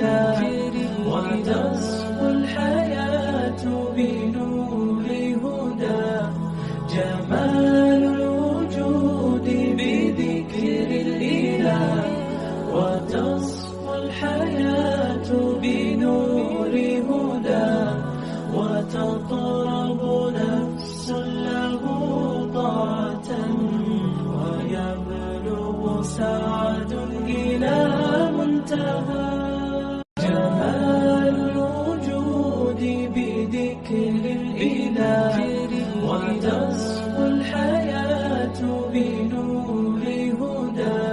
الإله وتصفو الحياة بنور هدى جمال الوجود بذكر الإله وتصفو الحياة بنور هدى وتطرب نفس له طاعة ويبلغ سعد إلى منتهى جمال الوجود بذكر الإله وتصفو الحياة بنور هدى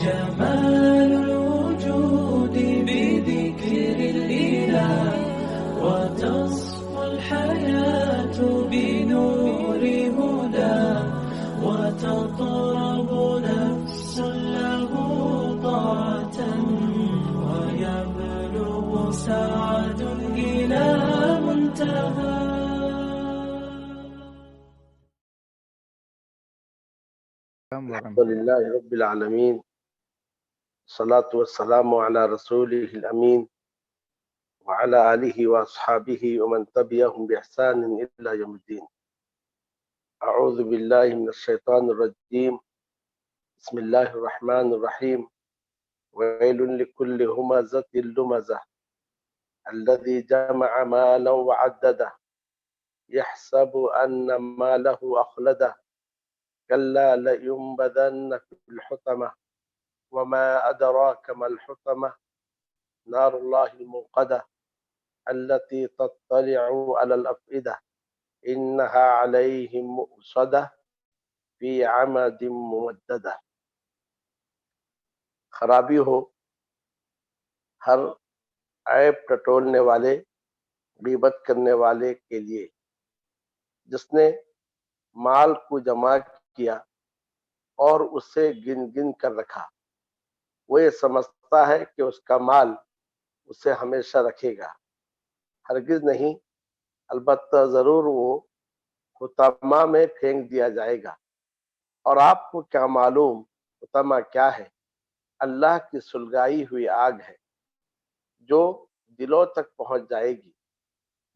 جمال الوجود بذكر الإله وتصفو الحياة بنور هدى وتطرب نفس له طاعة ويبلغ سعد إلى منتهى الحمد لله رب العالمين الصلاة والسلام على رسوله الأمين وعلى آله وأصحابه ومن تبعهم بإحسان إلى يوم الدين. أعوذ بالله من الشيطان الرجيم. بسم الله الرحمن الرحيم. ويل لكل همزة لمزة الذي جمع مالا وعدده يحسب أن ماله أخلده كلا لينبذن في الحطمة وما أدراك ما الحطمة نار الله الموقدة التي تطلع على الأفئدة إنها عليهم مؤصدة في عمد ممددة. خرابی ہو ہر عیب ٹٹولنے والے غیبت کرنے والے کے لیے جس نے مال کو جمع کیا اور اسے گن گن کر رکھا. وہ یہ سمجھتا ہے کہ اس کا مال اسے ہمیشہ رکھے گا. ہرگز نہیں، البتہ ضرور وہ حطمہ میں پھینک دیا جائے گا. اور آپ کو کیا معلوم حطمہ کیا ہے؟ اللہ کی سلگائی ہوئی آگ ہے جو دلوں تک پہنچ جائے گی.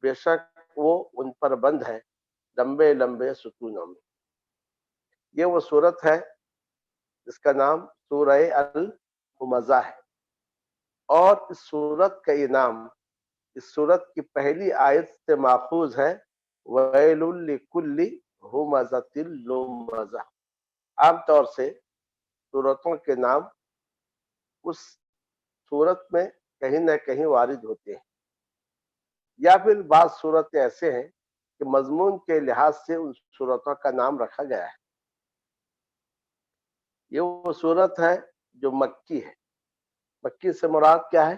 بے شک وہ ان پر بند ہے لمبے لمبے ستونوں میں. یہ وہ صورت ہے جس کا نام سورہ الہمزہ ہے، اور اس صورت کا یہ نام اس صورت کی پہلی آیت سے ماخوذ ہے، ویل لکل ہمزۃ لمزہ. عام طور سے صورتوں کے نام اس صورت میں کہیں نہ کہیں وارد ہوتے ہیں، یا پھر بعض صورتیں ایسے ہیں کہ مضمون کے لحاظ سے ان صورتوں کا نام رکھا گیا ہے. یہ وہ صورت ہے جو مکی ہے. مکی سے مراد کیا ہے؟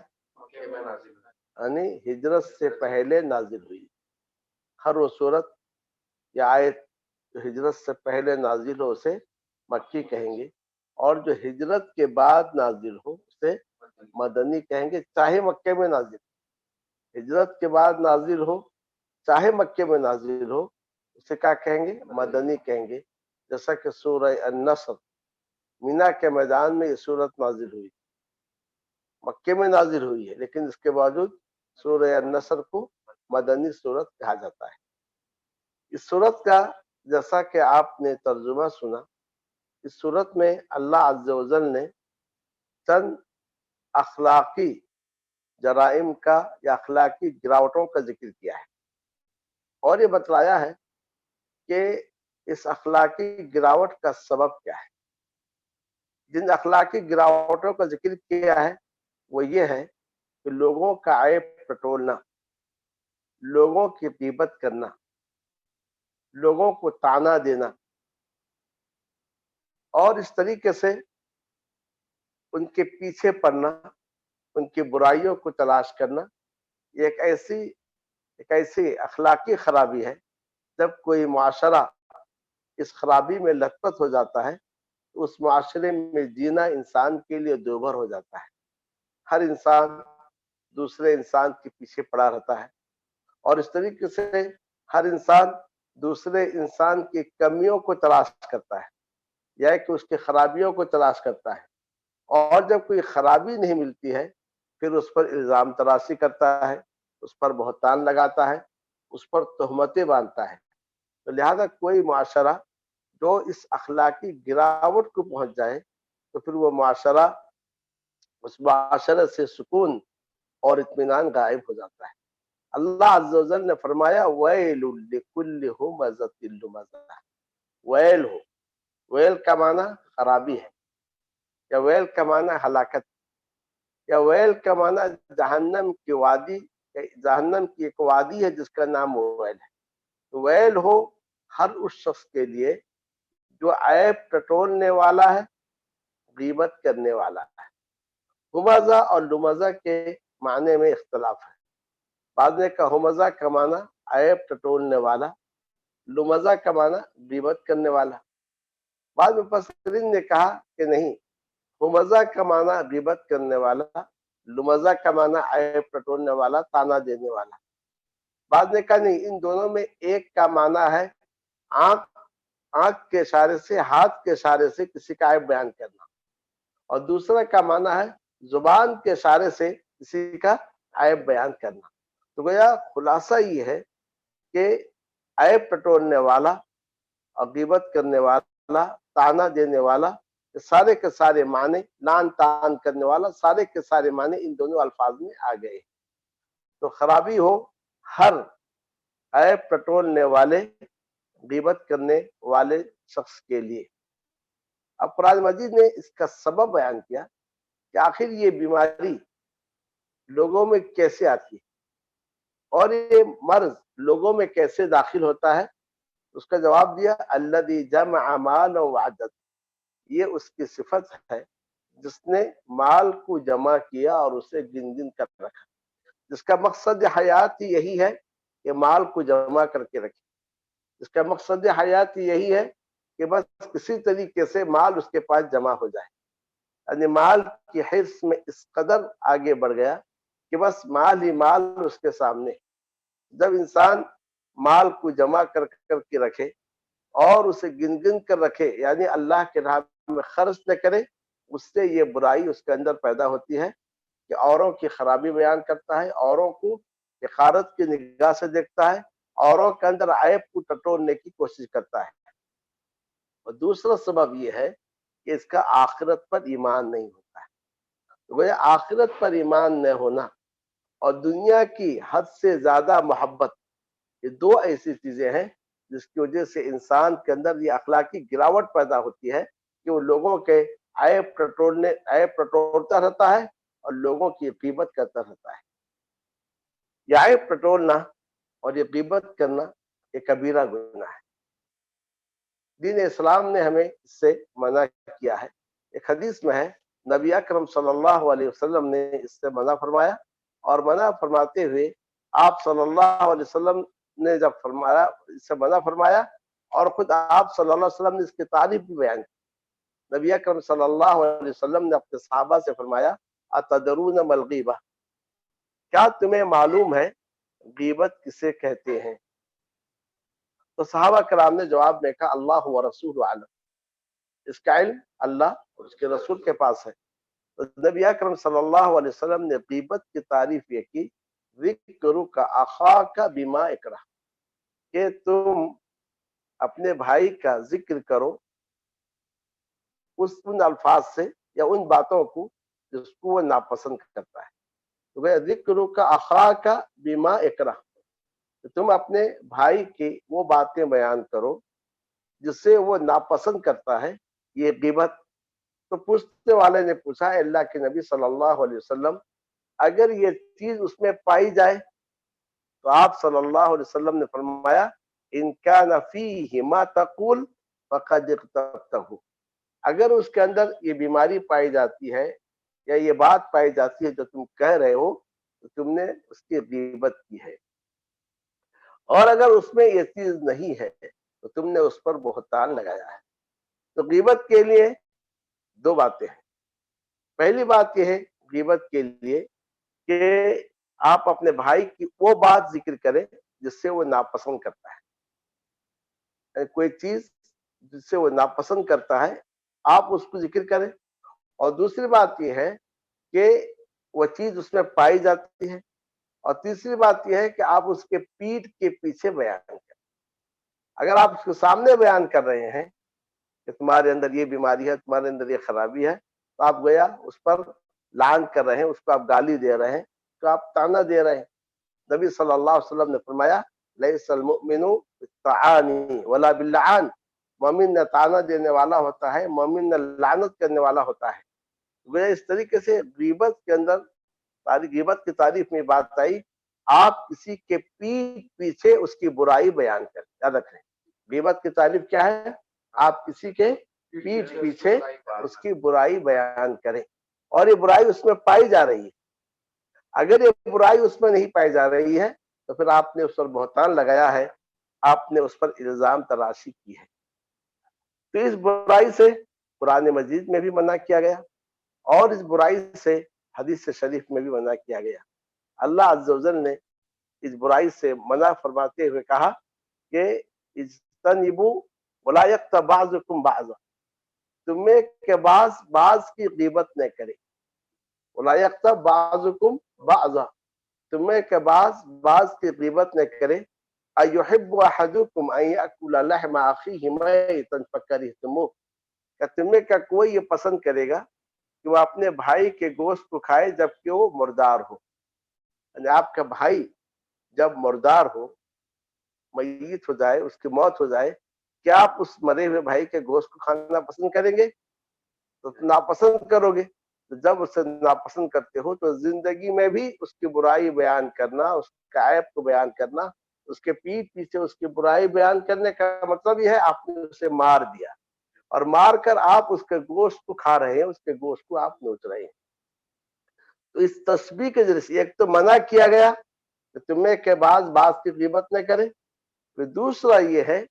یعنی ہجرت سے پہلے نازل ہوئی. ہر وہ صورت یا آیت جو ہجرت سے پہلے نازل ہو اسے مکی کہیں گے، اور جو ہجرت کے بعد نازل ہو اسے مدنی کہیں گے، چاہے مکے میں نازل. ہجرت کے بعد نازل ہو چاہے مکے میں نازل ہو اسے کیا کہیں گے؟ مدنی کہیں گے. جیسا کہ سورہ النصر مینا کے میدان میں یہ صورت نازل ہوئی، مکے میں نازل ہوئی ہے، لیکن اس کے باوجود سورہ النصر کو مدنی صورت کہا جاتا ہے. اس صورت کا جیسا کہ آپ نے ترجمہ سنا، اس صورت میں اللہ عز و جل نے چند اخلاقی جرائم کا یا اخلاقی گراوٹوں کا ذکر کیا ہے، اور یہ بتلایا ہے کہ اس اخلاقی گراوٹ کا سبب کیا ہے. جن اخلاقی گراوٹوں کا ذکر کیا ہے وہ یہ ہے کہ لوگوں کا عیب ٹٹولنا، لوگوں کی غیبت کرنا، لوگوں کو طعنہ دینا، اور اس طریقے سے ان کے پیچھے پڑنا، ان کی برائیوں کو تلاش کرنا. یہ ایک ایسی اخلاقی خرابی ہے. جب کوئی معاشرہ اس خرابی میں لت پت ہو جاتا ہے تو اس معاشرے میں جینا انسان کے لیے دوبھر ہو جاتا ہے. ہر انسان دوسرے انسان کے پیچھے پڑا رہتا ہے، اور اس طریقے سے ہر انسان دوسرے انسان کی کمیوں کو تلاش کرتا ہے یا کہ اس کی خرابیوں کو تلاش کرتا ہے. اور جب کوئی خرابی نہیں ملتی ہے پھر اس پر الزام تراشی کرتا ہے، اس پر بہتان لگاتا ہے، اس پر تہمتیں باندھتا ہے۔ تو لہذا کوئی معاشرہ جو اس اخلاقی گراوٹ کو پہنچ جائے تو پھر وہ معاشرہ، اس معاشرے سے سکون اور اطمینان غائب ہو جاتا ہے۔ اللہ عز و جل نے فرمایا ویل لکل ہمزۃ لمزہ، ویل ہو، ویل کا معنی خرابی ہے، یا ویل کا معنی ہلاکت، یا ویل کا معنی جہنم کی وادی، جہنم کی ایک وادی ہے جس کا نام ویل ہے۔ ویل ہو ہر اس شخص کے لیے جو عیب ٹٹولنے والا ہے، غیبت کرنے والا ہے۔ ہمزہ اور لمزہ کے معنی میں اختلاف ہے۔ بعض نے کہا ہمزہ کا معنی عیب ٹٹولنے والا، لمزہ کا معنی غیبت کرنے والا۔ بعض مفسرین نے کہا کہ نہیں، ہمزہ کا معنی غیبت کرنے والا، لمزہ کا معنی عیب ٹٹولنے والا، تانا دینے والا۔ بعض نے کہا نہیں، ان دونوں میں ایک کا معنی ہے آنکھ کے اشارے سے، ہاتھ کے اشارے سے کسی کا عیب بیان کرنا، اور دوسرا کا معنی ہے زبان کے اشارے سے کسی کا عیب بیان کرنا۔ تو گویا خلاصہ یہ ہے کہ عیب ٹٹولنے والا اور غیبت کرنے والا، تانا دینے والا، سارے کے سارے معنی، لان تان کرنے والا، سارے کے سارے معنی ان دونوں الفاظ میں آ گئے۔ تو خرابی ہو ہر عیب ٹٹولنے والے، غیبت کرنے والے شخص کے لیے۔ اب قرآن مجید نے اس کا سبب بیان کیا کہ آخر یہ بیماری لوگوں میں کیسے آتی ہے اور یہ مرض لوگوں میں کیسے داخل ہوتا ہے۔ اس کا جواب دیا الذی جمع مالا وعدد، یہ اس کی صفت ہے جس نے مال کو جمع کیا اور اسے گن گن کر رکھا، جس کا مقصد حیات یہی ہے کہ مال کو جمع کر کے رکھے، جس کا مقصد حیات یہی ہے کہ بس کسی طریقے سے مال اس کے پاس جمع ہو جائے، یعنی مال کی حرص میں اس قدر آگے بڑھ گیا کہ بس مال ہی مال اس کے سامنے۔ جب انسان مال کو جمع کر کے رکھے اور اسے گن گن کر رکھے، یعنی اللہ کے راہ میں خرچ نہ کرے، اس سے یہ برائی اس کے اندر پیدا ہوتی ہے کہ اوروں کی خرابی بیان کرتا ہے، اوروں کو حقارت کی نگاہ سے دیکھتا ہے، اوروں کے اندر عیب کو ٹٹولنے کی کوشش کرتا ہے۔ اور دوسرا سبب یہ ہے کہ اس کا آخرت پر ایمان نہیں ہوتا ہے۔ وہ آخرت پر ایمان نہ ہونا اور دنیا کی حد سے زیادہ محبت، یہ دو ایسی چیزیں ہیں جس کی وجہ سے انسان کے اندر یہ اخلاقی گراوٹ پیدا ہوتی ہے کہ وہ لوگوں کے عیب ٹٹولتا رہتا ہے اور لوگوں کی غیبت کرتا رہتا ہے۔ یہ عیب ٹٹولنا اور یہ غیبت کرنا یہ کبیرہ گناہ ہے۔ دین اسلام نے ہمیں اس سے منع کیا ہے۔ ایک حدیث میں ہے نبی اکرم صلی اللہ علیہ وسلم نے اس سے منع فرمایا، اور منع فرماتے ہوئے آپ صلی اللہ علیہ وسلم نے جب فرمایا، اس سے منع فرمایا، اور خود آپ صلی اللہ علیہ وسلم نے اس کی تعریف بھی بیان کی۔ نبی اکرم صلی اللہ علیہ وسلم نے اپنے صحابہ سے فرمایا اتدرون ما الغیبہ، کیا تمہیں معلوم ہے غیبت کسے کہتے ہیں؟ تو صحابہ کرام نے جواب میں کہا اللہ و رسول عالم، اس کا علم اللہ اور اس کے رسول کے پاس ہے۔ تو نبی اکرم صلی اللہ علیہ وسلم نے غیبت کی تعریف یہ کی ذکرک اخاک بما اکرہ، کہ تم اپنے بھائی کا ذکر کرو ان الفاظ سے یا ان باتوں کو جس کو وہ ناپسند کرتا ہے۔ تو ذکرک اخاک بما اکرہ، تم اپنے بھائی کی وہ باتیں بیان کرو جس سے وہ ناپسند کرتا ہے، یہ غیبت۔ تو پوچھنے والے نے پوچھا اللہ کے نبی صلی اللہ علیہ وسلم، اگر یہ چیز اس میں پائی جائے تو آپ صلی اللہ علیہ وسلم نے فرمایا ان کان فیہ ما تقول فقد اغتبتہ، اگر اس کے اندر یہ بیماری پائی جاتی ہے یا یہ بات پائی جاتی ہے جو تم کہہ رہے ہو تو تم نے اس کی غیبت کی ہے، اور اگر اس میں یہ چیز نہیں ہے تو تم نے اس پر بہتان لگایا ہے۔ تو غیبت کے لیے دو باتیں ہیں۔ پہلی بات یہ ہے غیبت کے لیے کہ آپ اپنے بھائی کی وہ بات ذکر کریں جس سے وہ ناپسند کرتا ہے، کوئی چیز جس سے وہ ناپسند کرتا ہے آپ اس کو ذکر کریں۔ اور دوسری بات یہ ہے کہ وہ چیز اس میں پائی جاتی ہے، اور تیسری بات یہ ہے کہ آپ اس کے پیٹھ کے پیچھے بیان کریں۔ اگر آپ اس کے سامنے بیان کر رہے ہیں کہ تمہارے اندر یہ بیماری ہے، تمہارے اندر یہ خرابی ہے، تو آپ گویا اس پر لعن کر رہے ہیں، اس کو آپ گالی دے رہے ہیں، تو آپ طعنہ دے رہے ہیں۔ نبی صلی اللہ علیہ وسلم نے فرمایا لیس المؤمن بالطعان ولا باللعان، مومن نہ طعنہ دینے والا ہوتا ہے، مومن نہ لعنت کرنے والا ہوتا ہے۔ گویا اس طریقے سے غیبت کے اندر غیبت کی تعریف میں بات آئی، آپ کسی کے پیٹھ پیچھے اس کی برائی بیان کریں۔ یاد رکھیں غیبت کی تعریف کیا ہے؟ آپ کسی کے پیٹھ پیچھے اس کی برائی بیان کریں، اور یہ برائی اس میں پائی جا رہی ہے۔ اگر یہ برائی اس میں نہیں پائی جا رہی ہے تو پھر آپ نے اس پر بہتان لگایا ہے، آپ نے اس پر الزام تراشی کی ہے۔ تو اس برائی سے قرآن مجید میں بھی منع کیا گیا، اور اس برائی سے حدیث شریف میں بھی منع کیا گیا۔ اللہ عز و جل نے اس برائی سے منع فرماتے ہوئے کہا کہ اجتنبوا ولا یغتب بعضکم بعضا، تمہیں کہ بعض کی غیبت نہ کرے، ولا یغتب بعضکم بعضا، تمہیں کہ بعض کی غیبت نہ کرے، ایحب احدکم ان یاکل لحم اخیہ میتا فکرہتموہ، کہ تمہیں کا کوئی یہ پسند کرے گا کہ وہ اپنے بھائی کے گوشت کو کھائے جبکہ وہ مردار ہو۔ یعنی آپ کا بھائی جب مردار ہو، میت ہو جائے، اس کی موت ہو جائے، کیا آپ اس مرے ہوئے بھائی کے گوشت کو کھانا پسند کریں گے؟ تو ناپسند کرو گے۔ تو جب اسے ناپسند کرتے ہو تو زندگی میں بھی اس کی برائی بیان کرنا، اس کا عیب کو بیان کرنا، اس کے پیٹھ پیچھے اس کی برائی بیان کرنے کا مطلب یہ ہے آپ نے اسے مار دیا، اور مار کر آپ اس کے گوشت کو کھا رہے ہیں، اس کے گوشت کو آپ نوچ رہے ہیں۔ تو اس تشبیہ کے ذریعے سے ایک تو منع کیا گیا کہ تمہیں کہ بعض کی غیبت نہ کرے، پھر دوسرا یہ ہے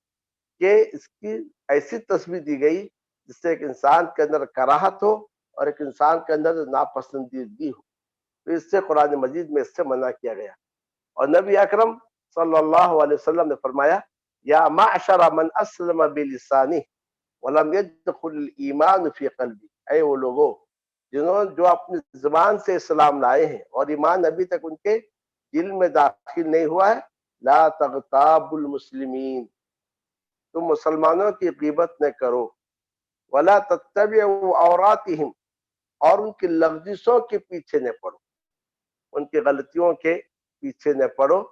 کہ اس کی ایسی تشبیہ دی گئی جس سے ایک انسان کے اندر کراہت ہو اور ایک انسان کے اندر ناپسندیدگی ہو، تو اس سے قرآن مجید میں اس سے منع کیا گیا۔ اور نبی اکرم صلی اللہ علیہ وسلم نے فرمایا یا معشر من اسلم بلسانہ ولم يدخل الایمان فی قلبی، اے وہ لوگوں جو اپنی زبان سے اسلام لائے ہیں اور ایمان ابھی تک ان کے دل میں داخل نہیں ہوا ہے، لا تغتاب المسلمین، تم مسلمانوں کی غیبت نہ کرو، ولا تتبعوا عوراتہم، اور ان کی لغزشوں کے پیچھے نہ پڑو، ان کی غلطیوں کے پیچھے نہ پڑو،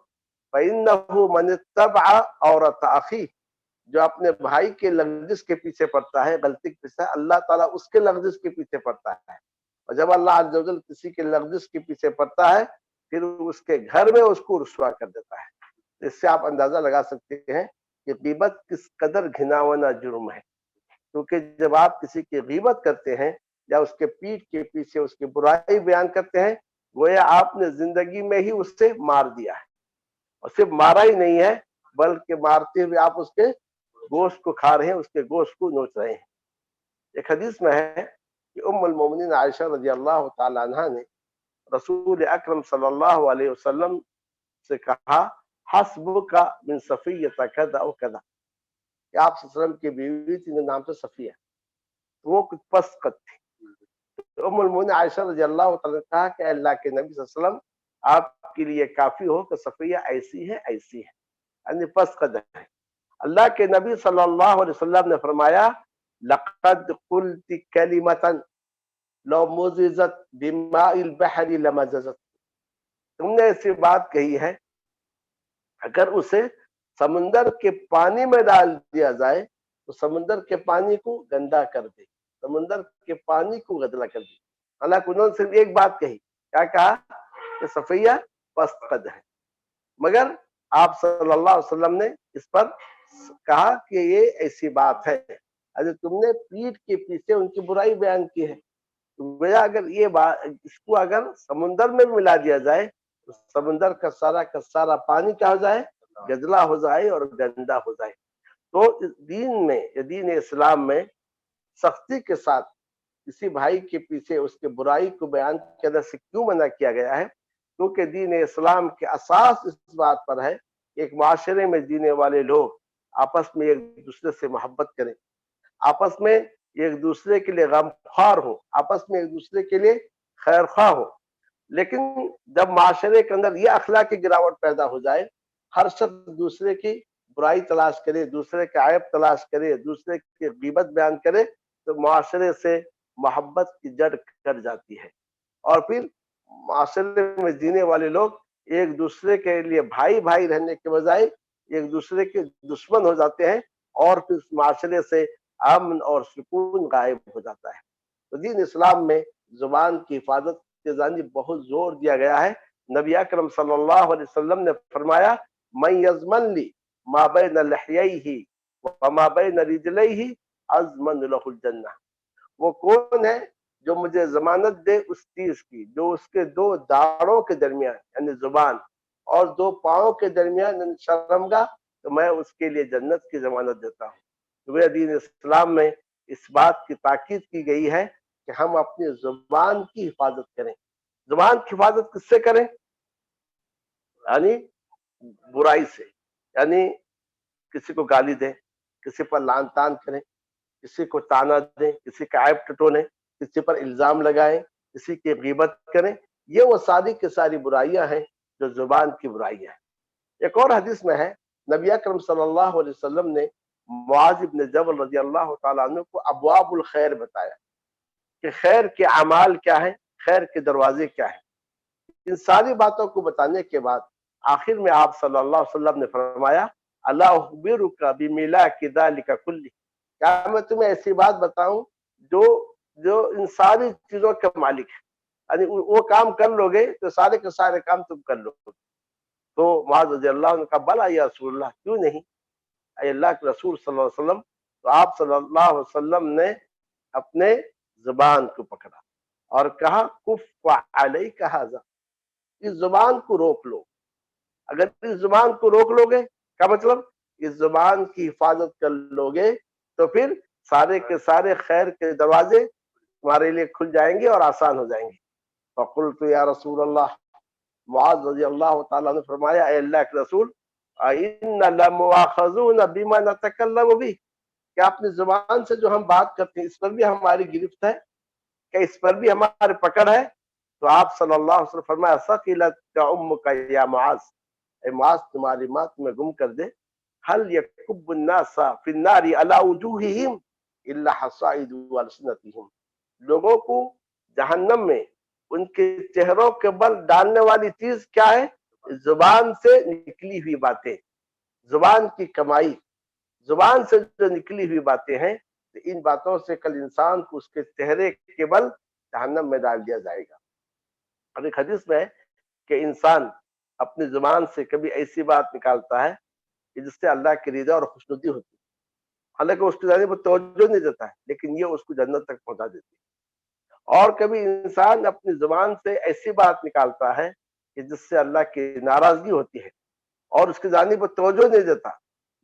فإنہ من اتبع عورت اخیہ، جو اپنے بھائی کے لغزش کے پیچھے پڑتا ہے، غلطی کے پیچھے، اللہ تعالیٰ اس کے لغزش کے پیچھے پڑتا ہے، اور جب اللہ عز و جل کسی کے لغزش کے پیچھے پڑتا ہے پھر اس کے گھر میں اس کو رسوا کر دیتا ہے۔ اس سے آپ اندازہ لگا سکتے ہیں کہ غیبت کس قدر گھناونا جرم ہے، کیونکہ جب آپ کسی کی غیبت کرتے ہیں یا اس کے پیٹھ کے پیچھے اس کی برائی بیان کرتے ہیں، گویا آپ نے زندگی میں ہی اس سے مار دیا ہے، اور صرف مارا ہی نہیں ہے بلکہ مارتے ہوئے آپ اس کے گوشت کو کھا رہے ہیں، اس کے گوشت کو نوچ رہے ہیں۔ ایک حدیث میں ہے کہ ام المومنین عائشہ رضی اللہ تعالی عنہ نے رسول اکرم صلی اللہ علیہ وسلم سے کہا حسبک من صفیہ کذا و کذا، کہ آپ صلی اللہ علیہ وسلم کی بیوی تھی، نام سے صفیہ، وہ کچھ پست قد تھی۔ ام المومنین عائشہ رضی اللہ تعالی نے کہا کہ اللہ کے نبی صلی اللہ علیہ وسلم آپ کے لیے کافی ہو کہ صفیہ ایسی ہے ایسی ہے، یعنی پست قد ہے۔ اللہ کے نبی صلی اللہ علیہ وسلم نے فرمایا لقد قلت کلمۃ لو مززت بماء البحر لمززت، تم نے ایسی بات کہی ہے اگر اسے سمندر کے پانی میں ڈال دیا جائے تو سمندر کے پانی کو گندا کر دے، سمندر کے پانی کو گندلا کر دے۔ حالانکہ انہوں نے صرف ایک بات کہی، کیا کہا؟ کہ صفیہ پست قد ہے، مگر آپ صلی اللہ علیہ وسلم نے اس پر کہا کہ یہ ایسی بات ہے، اگر تم نے پیٹھ کے پیچھے ان کی برائی بیان کی ہے، تو اگر یہ بات اس کو اگر سمندر میں ملا دیا جائے تو سمندر کا سارا پانی کیا ہو جائے؟ گدلا ہو جائے اور گندا ہو جائے۔ تو دین میں، دین اسلام میں سختی کے ساتھ کسی بھائی کے پیچھے اس کے برائی کو بیان کرنے سے کیوں منع کیا گیا ہے؟ کیونکہ دین اسلام کے اساس اس بات پر ہے کہ ایک معاشرے میں جینے والے لوگ آپس میں ایک دوسرے سے محبت کریں، آپس میں ایک دوسرے کے لیے غمخوار ہو، آپس میں ایک دوسرے کے لیے خیر خواہ ہو۔ لیکن جب معاشرے کے اندر یہ اخلاقی گراوٹ پیدا ہو جائے، ہر شخص دوسرے کی برائی تلاش کرے، دوسرے کا عیب تلاش کرے، دوسرے کی غیبت بیان کرے، تو معاشرے سے محبت کی جڑ کٹ جاتی ہے، اور پھر معاشرے میں جینے والے لوگ ایک دوسرے کے لیے بھائی بھائی رہنے کے بجائے ایک دوسرے کے دشمن ہو جاتے ہیں، اور پھر معاشرے سے امن اور سکون غائب ہو جاتا ہے۔ تو دین اسلام میں زبان کی حفاظت کے جانب بہت زور دیا گیا ہے۔ نبی اکرم صلی اللہ علیہ وسلم نے فرمایا، من یضمن لی ما بین لحییہ وما بین رجلیہ اضمن لہ الجنہ۔ وہ کون ہے جو مجھے ضمانت دے اس چیز کی جو اس کے دو داڑوں کے درمیان یعنی زبان اور دو پاؤں کے درمیان یعنی شرمگاہ، تو میں اس کے لیے جنت کی ضمانت دیتا ہوں۔ تو دین اسلام میں اس بات کی تاکید کی گئی ہے کہ ہم اپنی زبان کی حفاظت کریں۔ زبان کی حفاظت کس سے کریں؟ یعنی برائی سے، یعنی کسی کو گالی دیں، کسی پر لعن طعن کریں، کسی کو تانا دیں، کسی کا عیب ٹٹولیں، کسی پر الزام لگائیں، کسی کی غیبت کریں، یہ وہ ساری کی ساری برائیاں ہیں جو زبان کی برائیاں ہیں۔ ایک اور حدیث میں ہے، نبی اکرم صلی اللہ علیہ وسلم نے معاذ بن جبل رضی اللہ تعالیٰ عنہ کو ابواب الخیر بتایا کہ خیر کے اعمال کیا ہیں، خیر کے دروازے کیا ہیں۔ ان ساری باتوں کو بتانے کے بعد آخر میں آپ صلی اللہ علیہ وسلم نے فرمایا، الا اخبرک بملاک ذلک کلہ، کیا میں تمہیں ایسی بات بتاؤں جو ان ساری چیزوں کے مالک ہے، یعنی وہ کام کر لو گے تو سارے کے سارے کام تم کر لو گے۔ تو معاذ رضی اللہ عنہ نے کہا، بلا یا رسول اللہ، کیوں نہیں اے اللہ کے رسول صلی اللہ علیہ وسلم۔ تو آپ صلی اللہ علیہ وسلم نے اپنے زبان کو پکڑا اور کہا، کف علیک ھذا، اس زبان کو روک لو۔ اگر اس زبان کو روک لو گے، کیا مطلب؟ اس زبان کی حفاظت کر لو گے تو پھر سارے کے سارے خیر کے دروازے تمہارے لیے کھل جائیں گے اور آسان ہو جائیں گے۔ فقلت یا رسول اللہ، معاذ رضی اللہ تعالیٰ نے فرمایا، اے اللہ کے رسول، اِنَّ لَمُؤَاخَذُونَ بِمَا نَتَكَلَّمُ بِهِ، کیا اپنی زبان سے جو ہم بات کرتے ہیں اس پر بھی ہماری گرفت ہے، کیا اس پر بھی ہماری پکڑ ہے؟ تو آپ صلی اللہ علیہ وسلم فرمایا، ثقلتک امک یا معاذ، اے معاذ تمہاری ماں تمہیں گم کر دے۔ هل يكب الناس في النار على وجوههم الا حصائد السنتهم، لوگوں کو جہنم میں ان کے چہروں کے بل ڈالنے والی چیز کیا ہے؟ زبان سے نکلی ہوئی باتیں، زبان کی کمائی، زبان سے جو نکلی ہوئی باتیں ہیں، تو ان باتوں سے کل انسان کو اس کے چہرے کے بل جہنم میں ڈال دیا جائے گا۔ اور ایک حدیث میں ہے کہ انسان اپنی زبان سے کبھی ایسی بات نکالتا ہے کہ جس سے اللہ کی رضا اور خوشنودی ہوتی ہے، حالانکہ اس کی جانب توجہ نہیں دیتا ہے، لیکن یہ اس کو جنت تک پہنچا دیتی ہے۔ اور کبھی انسان اپنی زبان سے ایسی بات نکالتا ہے کہ جس سے اللہ کی ناراضگی ہوتی ہے اور اس کی جانب توجہ نہیں دیتا،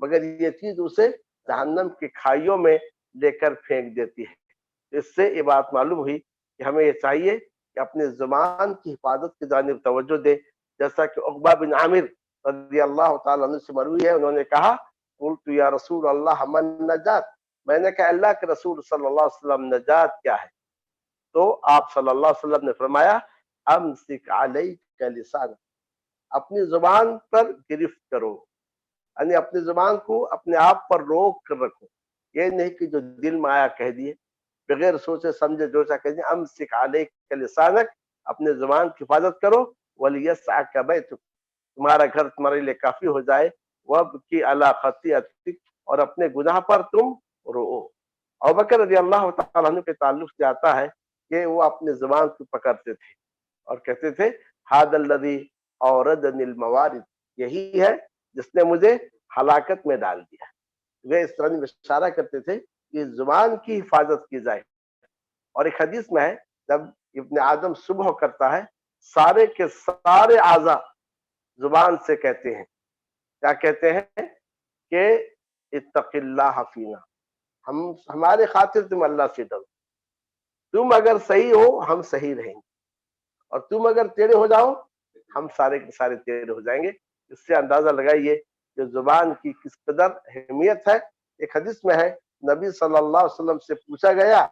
مگر یہ چیز اسے جہنم کی کھائیوں میں لے کر پھینک دیتی ہے۔ اس سے یہ بات معلوم ہوئی کہ ہمیں یہ چاہیے کہ اپنے زبان کی حفاظت کی جانب توجہ دے، جیسا کہ عقبہ بن عامر رضی اللہ تعالیٰ عنہ سے مروی ہے، انہوں نے کہا، قلت یا رسول اللہ من نجات، میں نے کہا اللہ کے رسول صلی اللہ علیہ وسلم نجات کیا ہے؟ تو آپ صلی اللہ علیہ وسلم نے فرمایا، امسک علیک لسانک، اپنی زبان پر گرفت کرو، یعنی اپنی زبان کو اپنے آپ پر روک کر رکھو، یہ نہیں کہ جو دل میں آیا کہہ دیے، بغیر سوچے سمجھے جو چاہے کہہ دیے۔ امسک علیک لسانک، اپنے زبان کی حفاظت کرو، ولیسعک بیتک، تمہارا گھر تمہارے لیے کافی ہو جائے، وابکی علی خطیئتک، اور اپنے گناہ پر تم رو۔ ابوبکر رضی اللہ تعالیٰ عنہ کے تعلق سے آتا ہے کہ وہ اپنے زبان کو پکڑتے تھے اور کہتے تھے، ھذا الذی اوردنی الموارد، یہی ہے جس نے مجھے ہلاکت میں ڈال دیا۔ وہ اس طرح اشارہ کرتے تھے کہ زبان کی حفاظت کی جائے۔ اور ایک حدیث میں ہے، جب ابن آدم صبح کرتا ہے، سارے کے سارے اعضاء زبان سے کہتے ہیں، کیا کہتے ہیں؟ کہ اتق اللہ فینا، ہمارے خاطر تم اللہ سے ڈرو، تم اگر صحیح ہو ہم صحیح رہیں گے، اور تم اگر ٹیڑے ہو جاؤ ہم سارے کے سارے ٹیڑے ہو جائیں گے۔ اس سے اندازہ لگائیے کہ زبان کی کس قدر اہمیت ہے۔ ایک حدیث میں ہے، نبی صلی اللہ علیہ وسلم سے پوچھا گیا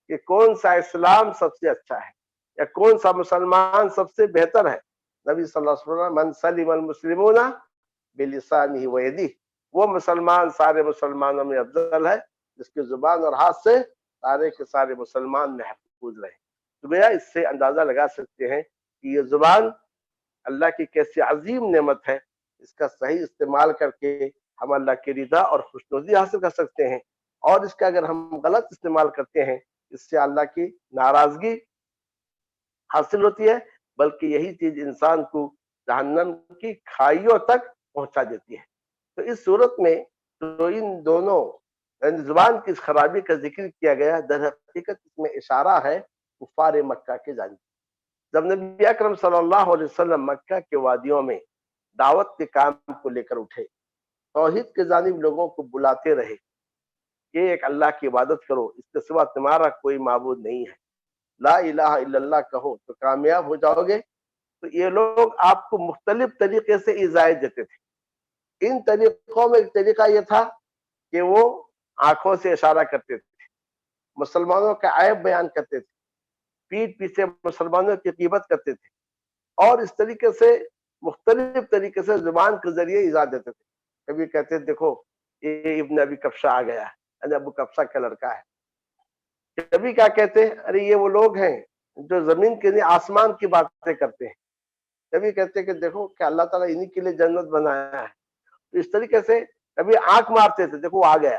کہ کون سا اسلام سب سے اچھا ہے؟ یا کون سا مسلمان سب سے بہتر ہے؟ نبی صلی اللہ علیہ وسلم من سلم المسلمون بلسانہ ویدہ، وہ مسلمان سارے مسلمانوں میں افضل ہے جس کی زبان اور ہاتھ سے سارے کے سارے مسلمان محفوظ رہے۔ تو گویا اس سے اندازہ لگا سکتے ہیں کہ یہ زبان اللہ کی کیسی عظیم نعمت ہے، اس کا صحیح استعمال کر کے ہم اللہ کی رضا اور خوشنودی حاصل کر سکتے ہیں، اور اس کا اگر ہم غلط استعمال کرتے ہیں اس سے اللہ کی ناراضگی حاصل ہوتی ہے، بلکہ یہی چیز انسان کو جہنم کی کھائیوں تک پہنچا دیتی ہے۔ تو اس صورت میں تو ان دونوں زبان کی خرابی کا ذکر کیا گیا، در حقیقت اس میں اشارہ ہے کفار مکہ کے جانب۔ جب نبی اکرم صلی اللہ علیہ وسلم مکہ کے وادیوں میں دعوت کے کام کو لے کر اٹھے، توحید کے جانب لوگوں کو بلاتے رہے کہ ایک اللہ کی عبادت کرو، اس کے سوا تمہارا کوئی معبود نہیں ہے، لا الہ الا اللہ کہو تو کامیاب ہو جاؤ گے، تو یہ لوگ آپ کو مختلف طریقے سے ایذائیں دیتے تھے۔ ان طریقوں میں ایک طریقہ یہ تھا کہ وہ آنکھوں سے اشارہ کرتے تھے، مسلمانوں کا عیب بیان کرتے تھے، پیٹھ پیچھے مسلمانوں کی غیبت کرتے تھے، اور اس طریقے سے مختلف طریقے سے زبان کے ذریعے ایذا دیتے تھے۔ کبھی کہتے تھے دیکھو یہ ابن ابی کبشہ آ گیا ہے، یعنی ابو کبشہ کا لڑکا ہے۔ کبھی کیا کہتے ہیں، ارے یہ وہ لوگ ہیں جو زمین کے لیے آسمان کی باتیں کرتے ہیں۔ کبھی کہتے کہ دیکھو کہ اللہ تعالیٰ انہی کے لیے جنت بنایا ہے۔ تو اس طریقے سے کبھی آنکھ مارتے تھے، دیکھو آ گیا۔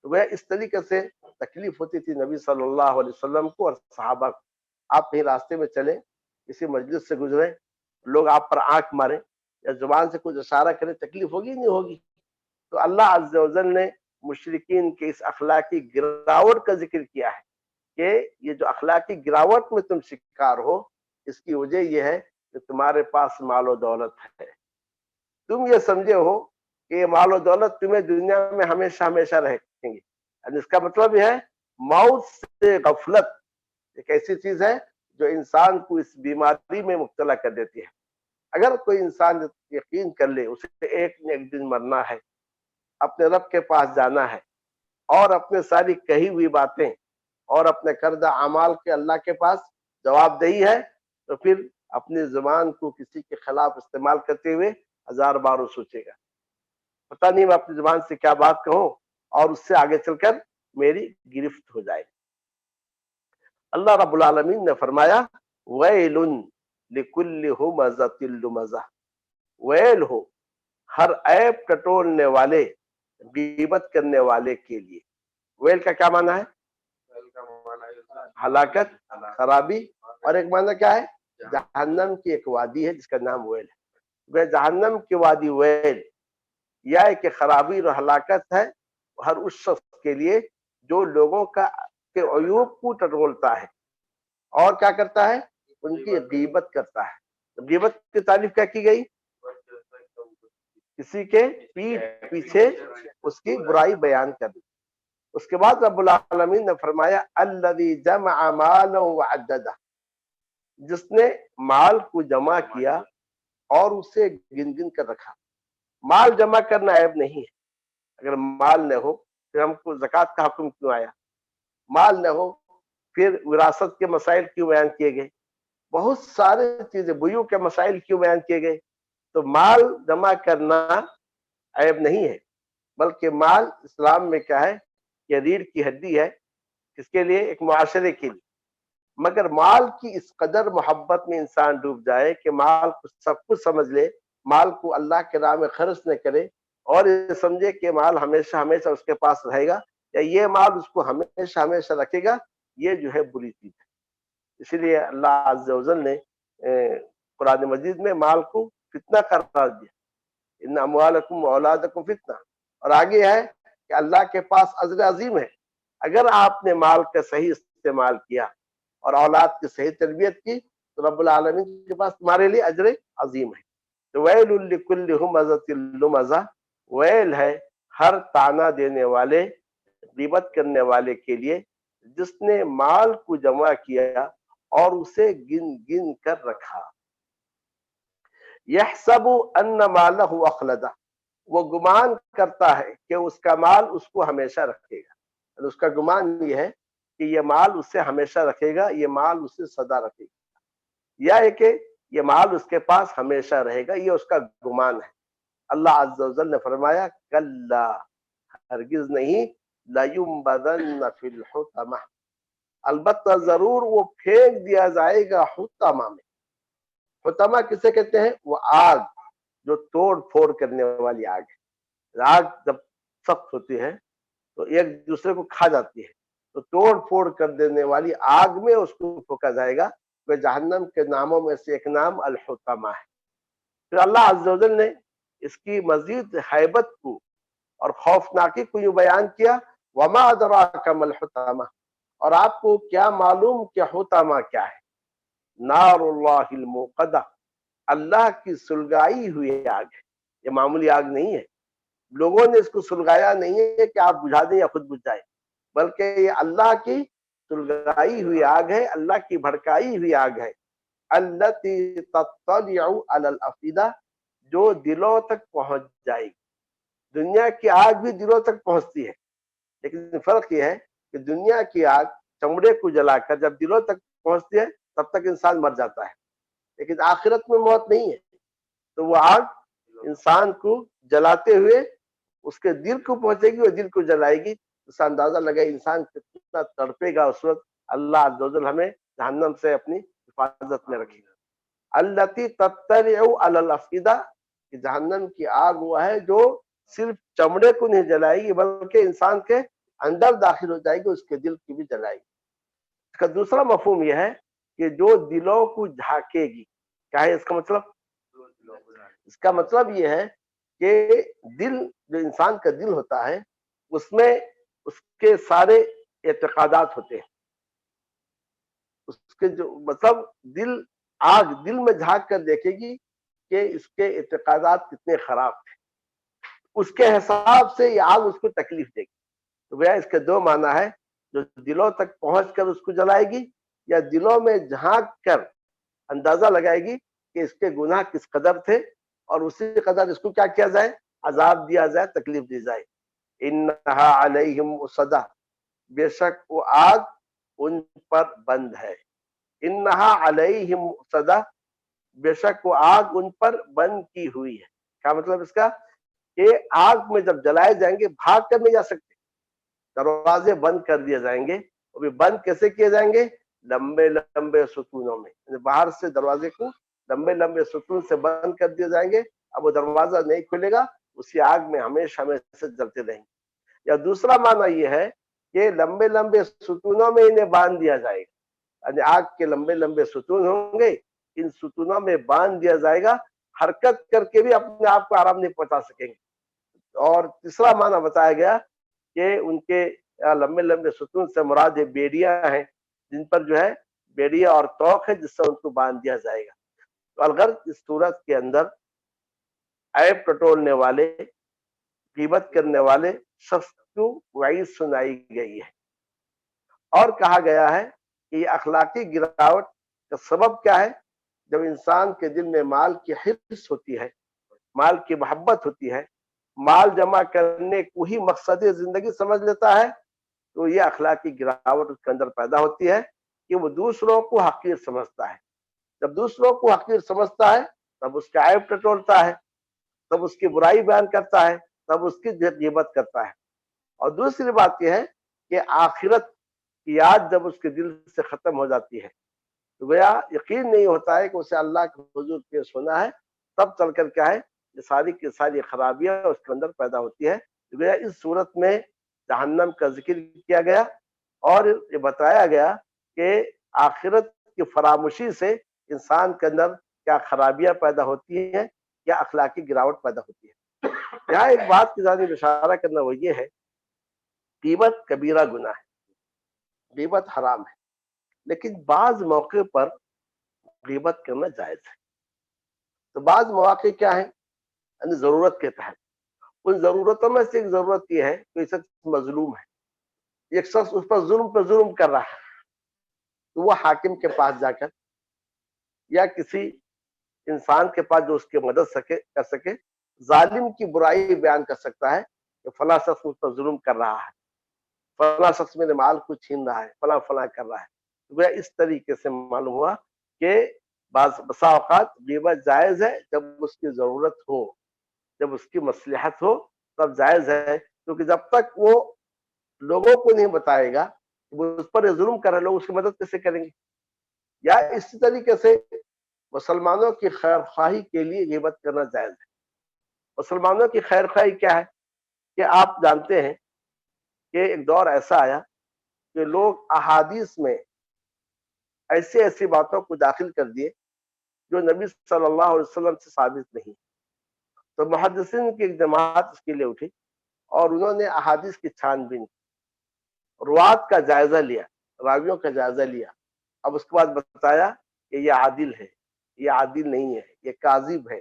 تو وہ اس طریقے سے تکلیف ہوتی تھی نبی صلی اللہ علیہ وسلم کو اور صحابہ کو۔ آپ کہیں راستے میں چلیں، کسی مجلس سے گزرے، لوگ آپ پر آنکھ مارے یا زبان سے کچھ اشارہ کرے، تکلیف ہوگی نہیں ہوگی؟ تو اللہ عز و جل نے مشرکین کے اس اخلاقی گراوٹ کا ذکر کیا ہے کہ یہ جو اخلاقی گراوٹ میں تم شکار ہو، اس کی وجہ یہ ہے کہ تمہارے پاس مال و دولت ہے۔ تم یہ سمجھے ہو کہ یہ مال و دولت تمہیں دنیا میں ہمیشہ ہمیشہ رکھیں گے، یعنی اس کا مطلب یہ ہے موت سے غفلت ایک ایسی چیز ہے جو انسان کو اس بیماری میں مبتلا کر دیتی ہے۔ اگر کوئی انسان یقین کر لے اسے ایک نہ ایک دن مرنا ہے، اپنے رب کے پاس جانا ہے، اور اپنے ساری کہی ہوئی باتیں اور اپنے کردہ اعمال کے اللہ کے پاس جواب دہی ہے، تو پھر اپنی زبان کو کسی کے خلاف استعمال کرتے ہوئے ہزار بار وہ سوچے گا، پتہ نہیں میں اپنی زبان سے کیا بات کہوں اور اس سے آگے چل کر میری گرفت ہو جائے۔ اللہ رب العالمین نے فرمایا ویل لکل ہمزۃ لمزہ، ویل ہو ہر عیب ٹٹولنے والے، غیبت کرنے والے کے لیے۔ ویل کا کیا معنی ہے؟ ہلاکت، خرابی، اور ایک معنی کیا ہے؟ جہنم کی ایک وادی ہے جس کا نام ویل ہے۔ وہ جہنم کی وادی ویل یا ایک خرابی اور ہلاکت ہے ہر اس شخص کے لیے جو لوگوں کا کے عیوب کو ٹٹولتا ہے اور کیا کرتا ہے؟ ان کی غیبت کرتا ہے۔ غیبت کی تعریف کیا کی گئی؟ کسی کے پیٹھ پیچھے اس کی برائی بیان کرنا۔ اس کے بعد رب العالمین نے فرمایا الذی جمع مالا وعددہ، جس نے مال کو جمع کیا اور اسے گن گن کر رکھا۔ مال جمع کرنا عیب نہیں ہے، اگر مال نہ ہو پھر ہم کو زکوٰۃ کا حکم کیوں آیا؟ مال نہ ہو پھر وراثت کے مسائل کیوں بیان کیے گئے؟ بہت سارے چیزیں، بیوع کے مسائل کیوں بیان کیے گئے؟ تو مال جمع کرنا عیب نہیں ہے، بلکہ مال اسلام میں کیا ہے؟ یہ ریڑھ کی ہڈی ہے، کس کے لیے؟ ایک معاشرے کے لیے۔ مگر مال کی اس قدر محبت میں انسان ڈوب جائے کہ مال کو سب کچھ سمجھ لے، مال کو اللہ کے راہ میں خرچ نہ کرے اور یہ سمجھے کہ مال ہمیشہ ہمیشہ اس کے پاس رہے گا یا یہ مال اس کو ہمیشہ ہمیشہ رکھے گا، یہ جو ہے بری چیز ہے۔ اسی لیے اللہ عز و جل نے قرآن مجید میں مال کو فتنہ قرار دیا، ان اموالکم واولادکم فتنہ، اور آگے ہے کہ اللہ کے پاس اجر عظیم ہے۔ اگر آپ نے مال کا صحیح استعمال کیا اور اولاد کی صحیح تربیت کی تو رب العالمین کے پاس تمہارے لیے اجر عظیم ہے۔ تو ویل لکل ہمزۃ لمزہ، ویل ہے ہر طعنہ دینے والے، غیبت کرنے والے کے لیے جس نے مال کو جمع کیا اور اسے گن گن کر رکھا۔ یحسب ان مالہ اخلدہ، وہ گمان کرتا ہے کہ اس کا مال اس کو ہمیشہ رکھے گا۔ اس کا گمان یہ ہے کہ یہ مال اس سے ہمیشہ رکھے گا، یہ مال اس سے سدا رکھے گا، یا ہے کہ یہ مال اس کے پاس ہمیشہ رہے گا، یہ اس کا گمان ہے۔ اللہ عز و جل نے فرمایا کلا، ہرگز نہیں، لَيُنبَذَنَّ فِي الْحُطَمَةِ، البتہ ضرور وہ پھینک دیا جائے گا حطمہ میں۔ حطمہ کسے کہتے ہیں؟ وہ آگ جو توڑ پھوڑ کرنے والی آگ ہے۔ آگ جب سخت ہوتی ہے تو ایک دوسرے کو کھا جاتی ہے، تو توڑ پھوڑ کر دینے والی آگ میں اس کو پھونکا جائے گا۔ وہ جہنم کے ناموں میں سے ایک نام الحطمہ ہے۔ پھر اللہ عز و جل نے اس کی مزید ہیبت کو اور خوفناکی کو یوں بیان کیا، وما ادراک ما الحطمہ، اور آپ کو کیا معلوم کہ حطمہ کیا ہے؟ نار اللہ الموقدہ، اللہ کی سلگائی ہوئی آگ ہے۔ یہ معمولی آگ نہیں ہے، لوگوں نے اس کو سلگایا نہیں ہے کہ آپ بجھا دیں یا خود بجھ جائے، بلکہ یہ اللہ کی سلگائی ہوئی آگ ہے، اللہ کی بھڑکائی ہوئی آگ ہے۔ التی تطلع علی الافئدہ، جو دلوں تک پہنچ جائے گی۔ دنیا کی آگ بھی دلوں تک پہنچتی ہے، لیکن فرق یہ ہے کہ دنیا کی آگ چمڑے کو جلا کر جب دلوں تک پہنچتی ہے تب تک انسان مر جاتا ہے، لیکن آخرت میں موت نہیں ہے، تو وہ آگ انسان کو جلاتے ہوئے اس کے دل کو پہنچے گی اور دل کو جلائے گی۔ اس کا اندازہ لگے انسان کتنا تڑپے گا اس وقت۔ اللہ عز و جل ہمیں جہنم سے اپنی حفاظت میں رکھے گا۔ التی تطلع علی الافئدہ، کہ جہنم کی آگ وہ ہے جو صرف چمڑے کو نہیں جلائے گی بلکہ انسان کے اندر داخل ہو جائے گی، اس کے دل کی بھی جلائے گی۔ اس کا دوسرا مفہوم یہ ہے کہ جو دلوں کو جھانکے گی۔ کیا ہے اس کا مطلب؟ اس کا مطلب یہ ہے کہ دل، جو انسان کا دل ہوتا ہے، اس میں اس کے سارے اعتقادات ہوتے ہیں۔ اس کے جو مطلب دل، آگ دل میں جھانک کر دیکھے گی کہ اس کے اعتقادات کتنے خراب تھے، اس کے حساب سے یہ آگ اس کو تکلیف دے گی۔ تو گویا اس کے دو معنی ہے، جو دلوں تک پہنچ کر اس کو جلائے گی، یا دلوں میں جھانک کر اندازہ لگائے گی کہ اس کے گناہ کس قدر تھے، اور اسی قدر اس کو کیا کیا جائے؟ عذاب دیا جائے، تکلیف دی جائے۔ انہا علیہم مؤصدہ، بے شک وہ آگ ان پر بند ہے۔ انہا علیہم مؤصدہ، بے شک وہ آگ ان پر بند کی ہوئی ہے۔ کیا مطلب اس کا؟ کہ آگ میں جب جلائے جائیں گے بھاگ کر نہیں جا سکتے، دروازے بند کر دیے جائیں گے۔ اور بند کیسے کیے جائیں گے؟ لمبے لمبے ستونوں میں، یعنی باہر سے دروازے کو لمبے لمبے ستون سے بند کر دیے جائیں گے، اب وہ دروازہ نہیں کھلے گا، اسی آگ میں ہمیشہ ہمیشہ جلتے رہیں گے۔ یا دوسرا معنی یہ ہے کہ لمبے لمبے ستونوں میں انہیں باندھ دیا جائے گا، یعنی آگ کے لمبے لمبے ستون ہوں گے، ان ستونوں میں باندھ دیا جائے گا، حرکت کر کے بھی اپنے آپ کو آرام نہیں پہنچا سکیں گے۔ اور تیسرا معنی بتایا گیا کہ ان کے لمبے لمبے ستون سے مراد بیڑیاں ہیں، جن پر جو ہے بیڑیا اور توق ہے، جس سے ان کو باندھ دیا جائے گا۔ تو الغرض اس صورت کے اندر عیب ٹٹولنے والے، غیبت کرنے والے شخص کو وعید سنائی گئی ہے، اور کہا گیا ہے کہ یہ اخلاقی گراوٹ کا سبب کیا ہے؟ جب انسان کے دل میں مال کی حرص ہوتی ہے، مال کی محبت ہوتی ہے، مال جمع کرنے کو ہی مقصد زندگی سمجھ لیتا ہے، تو یہ اخلاقی گراوٹ اس کے اندر پیدا ہوتی ہے کہ وہ دوسروں کو حقیر سمجھتا ہے۔ جب دوسروں کو حقیر سمجھتا ہے تب اس کا عیب ٹٹولتا ہے، تب اس کی برائی بیان کرتا ہے، تب اس کی غیبت کرتا ہے۔ اور دوسری بات یہ ہے کہ آخرت کی یاد جب اس کے دل سے ختم ہو جاتی ہے تو گویا یقین نہیں ہوتا ہے کہ اسے اللہ کے حضور پیش ہونا ہے، تب چل کر کیا ہے یہ ساری کی ساری خرابیاں اس کے اندر پیدا ہوتی ہے۔ گویا اس صورت میں جہنم کا ذکر کیا گیا اور یہ بتایا گیا کہ آخرت کی فراموشی سے انسان کے اندر کیا خرابیاں پیدا ہوتی ہیں، کیا اخلاقی گراوٹ پیدا ہوتی ہے۔ یہاں ایک بات کی جانب اشارہ کرنا وہ یہ ہے، غیبت کبیرہ گناہ ہے، غیبت حرام ہے، لیکن بعض موقع پر غیبت کرنا جائز ہے۔ تو بعض مواقع کیا ہیں؟ یعنی ضرورت کے تحت، ان ضرورتوں میں سے ایک ضرورت یہ ہے کہ ایک شخص مظلوم ہے، ایک شخص اس پر ظلم کر رہا ہے، تو وہ حاکم کے پاس جا کر یا کسی انسان کے پاس جو اس کی مدد کر سکے، ظالم کی برائی بیان کر سکتا ہے کہ فلاں شخص اس پر ظلم کر رہا ہے، فلاں شخص میرے مال کو چھین رہا ہے، فلاں فلاں کر رہا ہے. تو گویا اس طریقے سے معلوم ہوا کہ بسا اوقات غیبت جائز ہے جب اس کی ضرورت ہو، جب اس کی مصلحت ہو تب جائز ہے، کیونکہ جب تک وہ لوگوں کو نہیں بتائے گا وہ اس پر ظلم کر رہے، لوگ اس کی مدد کیسے کریں گے؟ یا اسی طریقے سے مسلمانوں کی خیر خواہی کے لیے غیبت کرنا جائز ہے. مسلمانوں کی خیر خواہی کیا ہے کہ آپ جانتے ہیں کہ ایک دور ایسا آیا کہ لوگ احادیث میں ایسی باتوں کو داخل کر دیے جو نبی صلی اللہ علیہ وسلم سے ثابت نہیں. تو محدثین کی ایک جماعت اس کے لیے اٹھی اور انہوں نے احادیث کی چھان بین، روات کا جائزہ لیا، راویوں کا جائزہ لیا. اب اس کے بعد بتایا کہ یہ عادل ہے، یہ عادل نہیں ہے، یہ کاذب ہے،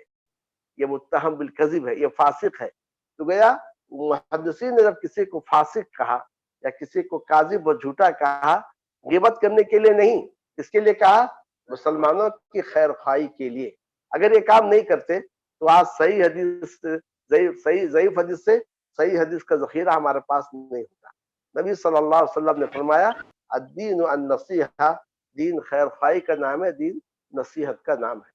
یہ متہم بالکذب ہے، یہ فاسق ہے. تو گیا محدثین نے جب کسی کو فاسق کہا یا کسی کو کاذب و جھوٹا کہا، غیبت کرنے کے لیے نہیں، اس کے لیے کہا مسلمانوں کی خیر خواہی کے لیے. اگر یہ کام نہیں کرتے تو آج صحیح حدیث ضعیف حدیث سے صحیح حدیث کا ذخیرہ ہمارے پاس نہیں ہوتا. نبی صلی اللہ علیہ وسلم نے فرمایا الدین النصیحہ، دین خیر خواہی کا نام ہے، دین نصیحت کا نام ہے.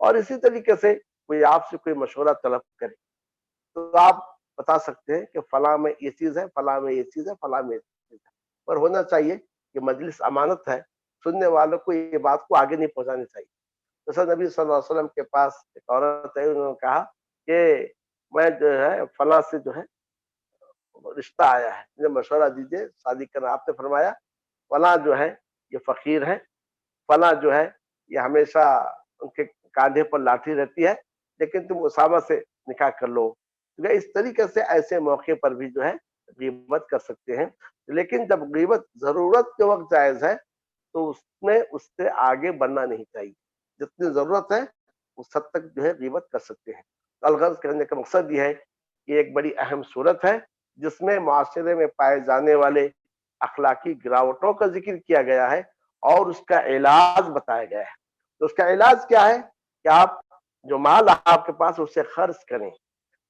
اور اسی طریقے سے کوئی آپ سے کوئی مشورہ طلب کرے تو آپ بتا سکتے ہیں کہ فلاں میں یہ چیز ہے، فلاں میں یہ چیز ہے، فلاں میں یہ چیز ہے. پر ہونا چاہیے کہ مجلس امانت ہے، سننے والوں کو یہ بات کو آگے نہیں پہنچانی چاہیے. جیسا نبی صلی اللہ علیہ وسلم کے پاس ایک عورت ہے، انہوں نے کہا کہ میں جو ہے فلاں سے جو ہے رشتہ آیا ہے، مجھے مشورہ دیجیے شادی کرنا. آپ نے فرمایا فلاں جو ہے یہ فقیر ہے، فلاں جو ہے یہ ہمیشہ ان کے کاندھے پر لاٹھی رہتی ہے، لیکن تم اسامہ سے نکاح کر لو. اس طریقے سے ایسے موقع پر بھی جو ہے غیبت کر سکتے ہیں. لیکن جب غیبت ضرورت کے وقت جائز ہے تو اس میں اس سے آگے بڑھنا نہیں چاہیے. جتنی ضرورت ہے اس حد تک جو ہے غیبت کر سکتے ہیں. الغرض کرنے کا مقصد یہ ہے کہ ایک بڑی اہم صورت ہے جس میں معاشرے میں پائے جانے والے اخلاقی گراوٹوں کا ذکر کیا گیا ہے اور اس کا علاج بتایا گیا ہے. تو اس کا علاج کیا ہے کہ آپ جو مال آپ کے پاس اسے خرچ کریں.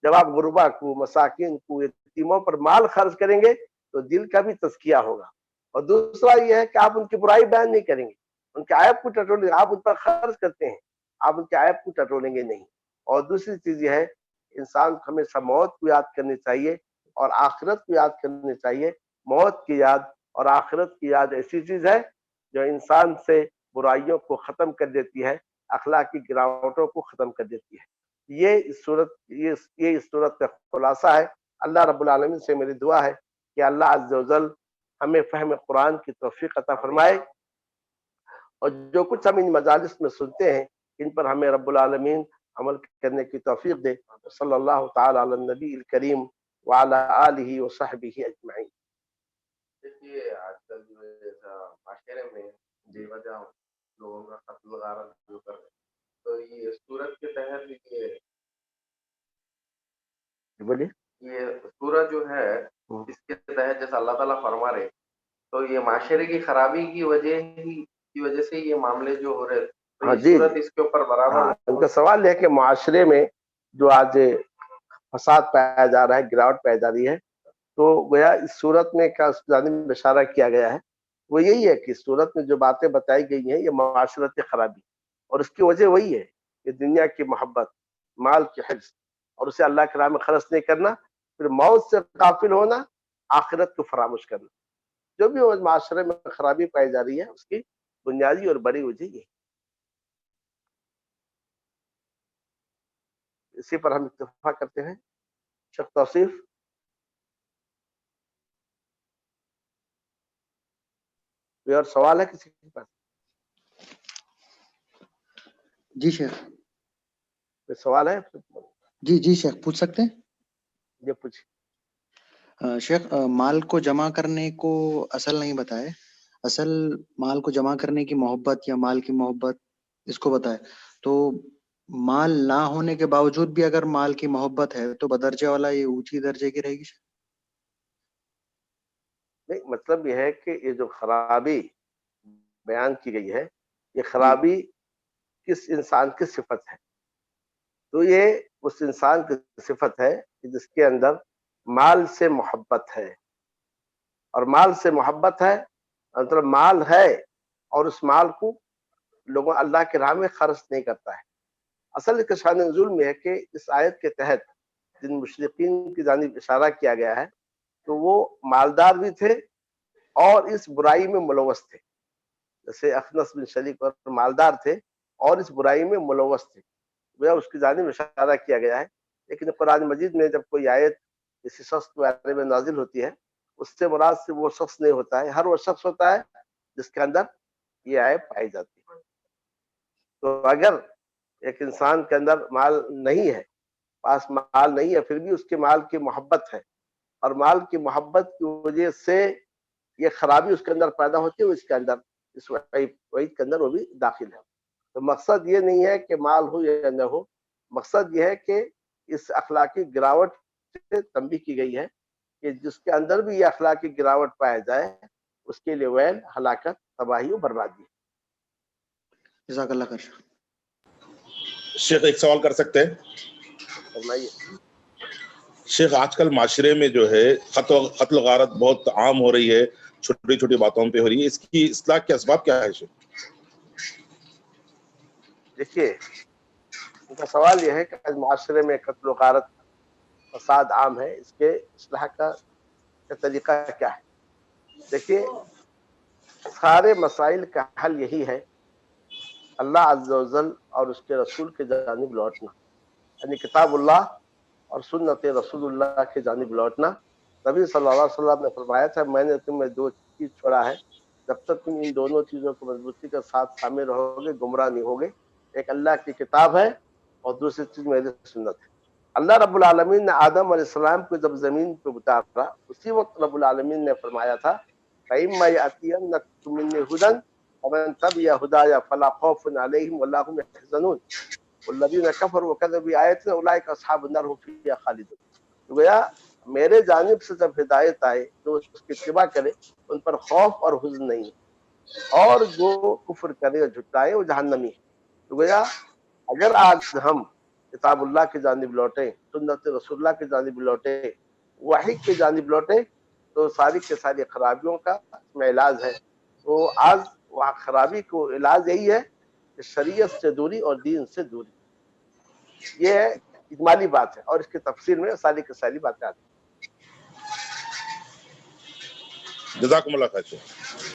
جب آپ غربا کو، مساکین کو، یتیموں پر مال خرچ کریں گے تو دل کا بھی تزکیہ ہوگا. اور دوسرا یہ ہے کہ آپ ان کی برائی بیان نہیں کریں گے، ان کے عیب کو ٹٹولیں گے. آپ ان پر خرچ کرتے ہیں، آپ ان کے عیب کو ٹٹولیں گے نہیں. اور دوسری چیز یہ ہے انسان کو ہمیشہ موت کو یاد کرنی چاہیے اور آخرت کو یاد کرنی چاہیے. موت کی یاد اور آخرت کی یاد ایسی چیز ہے جو انسان سے برائیوں کو ختم کر دیتی ہے، اخلاقی گراوٹوں کو ختم کر دیتی ہے. یہ اس صورت کا خلاصہ ہے. اللہ رب العالمین سے میری دعا ہے کہ اللہ عز و جل ہمیں فہم قرآن کی توفیق عطا فرمائے اور جو کچھ ہم ان مجالس میں سنتے ہیں ان پر ہمیں رب العالمین عمل کرنے کی توفیق دے. صلی اللہ تعالی علی النبی الکریم وعلی آلہ وصحبہ اجمعین. دیکھیے آج کل جو ہے معاشرے میں بے وجہ لوگوں کا قتل غارت جو کر رہے، تو یہ صورت کے تحت بولیے یہ صورت جو ہے اس کے تحت جیسا اللہ تعالیٰ فرما رہے، تو یہ معاشرے کی خرابی کی وجہ سے یہ معاملے جو ہو رہے، تو یہ صورت اس کے اوپر برابر. ان کا سوال ہے کہ معاشرے میں جو آج فساد پایا جا رہا ہے، گراوٹ پائی جا رہی ہے، تو گویا اس صورت میں کا اس جانب اشارہ کیا گیا ہے وہ یہی ہے کہ اس صورت میں جو باتیں بتائی گئی ہیں یہ معاشرتی خرابی، اور اس کی وجہ وہی ہے کہ دنیا کی محبت، مال کی حرص اور اسے اللہ کے راہ میں خرچ نہیں کرنا، پھر موت سے غافل ہونا، آخرت کو فراموش کرنا. جو بھی معاشرے میں خرابی پائی جا رہی ہے اس کی بنیادی اور بڑی وجہ یہ ہے. اسی پر ہم اتفاق کرتے ہیں. شیخ توصیف کوئی اور سوال ہے کسی کے پاس؟ جی شیخ. کوئی سوال ہے؟ جی شیخ پوچھ سکتے ہیں. یہ پوچھ. شیخ مال کو جمع کرنے کو اصل نہیں بتائے، اصل مال کو جمع کرنے کی محبت یا مال کی محبت اس کو بتائے. تو مال نہ ہونے کے باوجود بھی اگر مال کی محبت ہے تو بدرجہ والا یہ اونچی درجے کی رہے گی. نہیں، مطلب یہ ہے کہ یہ جو خرابی بیان کی گئی ہے یہ خرابی کس انسان کی صفت ہے؟ تو یہ اس انسان کی صفت ہے کہ جس کے اندر مال سے محبت ہے اور مال سے محبت ہے، مطلب مال ہے اور اس مال کو لوگوں اللہ کے راہ میں خرچ نہیں کرتا ہے۔ اصل کے شان نزول میں ہے کہ اس آیت کے تحت جن مشرقین کی جانب اشارہ کیا گیا ہے تو وہ مالدار بھی تھے اور اس برائی میں ملوث تھے، جیسے اخنس بن شریک اور مالدار تھے اور اس برائی میں ملوث تھے، وہ اس کی جانب اشارہ کیا گیا ہے۔ لیکن قرآن مجید میں جب کوئی آیت کسی شخص کے بارے میں نازل ہوتی ہے اس سے مراد سے وہ شخص نہیں ہوتا ہے، ہر وہ شخص ہوتا ہے جس کے اندر یہ آیت پائی جاتی ہے۔ تو اگر ایک انسان کے اندر مال نہیں ہے، پاس مال نہیں ہے، پھر بھی اس کے مال کی محبت ہے اور مال کی محبت کی وجہ سے یہ خرابی اس کے اندر پیدا ہوتی ہے، اس کے اندر اس وعید کے اندر وہ بھی داخل ہے۔ تو مقصد یہ نہیں ہے کہ مال ہو یا نہ ہو، مقصد یہ ہے کہ اس اخلاقی گراوٹ سے تنبیہ کی گئی ہے کہ جس کے اندر بھی یہ اخلاقی گراوٹ پایا جائے اس کے لیے ویل، ہلاکت، تباہی و بربادی ہے۔ جزاک اللہ خیر۔ شیخ ایک سوال کر سکتے ہیں؟ فرمائیے۔ شیخ آج کل معاشرے میں جو ہے قتل غارت بہت عام ہو رہی ہے، چھوٹی چھوٹی باتوں پہ ہو رہی ہے، اس کی اصلاح کے اسباب کیا ہے شیخ؟ دیکھیے ان کا سوال یہ ہے کہ آج معاشرے میں قتل و غارت فساد عام ہے، اس کے اصلاح کا طریقہ کیا ہے؟ دیکھیے سارے مسائل کا حل یہی ہے اللہ عز و جل اور اس کے رسول کے جانب لوٹنا، یعنی کتاب اللہ اور سنت رسول اللہ کی جانب لوٹنا۔ نبی صلی اللہ علیہ وسلم نے فرمایا تھا میں نے تمہیں دو چیز چھوڑا ہے، جب تک تم ان دونوں چیزوں کو مضبوطی کے ساتھ شامل رہو گے گمراہ نہیں ہوگے، ایک اللہ کی کتاب ہے اور دوسری چیز میری سنت ہے۔ اللہ رب العالمین نے آدم علیہ السلام کو جب زمین پہ اتارا اسی وقت رب العالمین نے فرمایا تھا فَإِمَّا يَأْتِيَنَّكُم مِّنِّي هُدًى فَمَن تَبِعَ هُدَايَ فَلَا خَوْفٌ عَلَيْهِمْ وَلَا هُمْ يَحْزَنُونَ وَالَّذِينَ كَفَرُوا وَكَذَّبُوا بِآيَاتِنَا أُولَٰئِكَ أَصْحَابُ النَّارِ هُمْ فِيهَا خَالِدُونَ۔ تو گویا میرے جانب سے جب ہدایت آئے تو اس کی اتباع کرے، ان پر خوف اور حزن نہیں ہے، اور جو کفر کرے اور جھٹلائے وہ جہنمی ہے۔ تو گویا اگر آج ہم کتاب اللہ کی جانب لوٹیں، سنت رسول اللہ کی جانب لوٹیں، وحی کی جانب لوٹیں، تو ساری کے ساری خرابیوں کا اس میں علاج ہے۔ تو آج وہ خرابی کو علاج یہی ہے کہ شریعت سے دوری اور دین سے دوری، یہ اجمالی بات ہے، اور اس کی تفسیر میں ساری کی ساری باتیں آتی ہیں۔ جزاکم اللہ خیر۔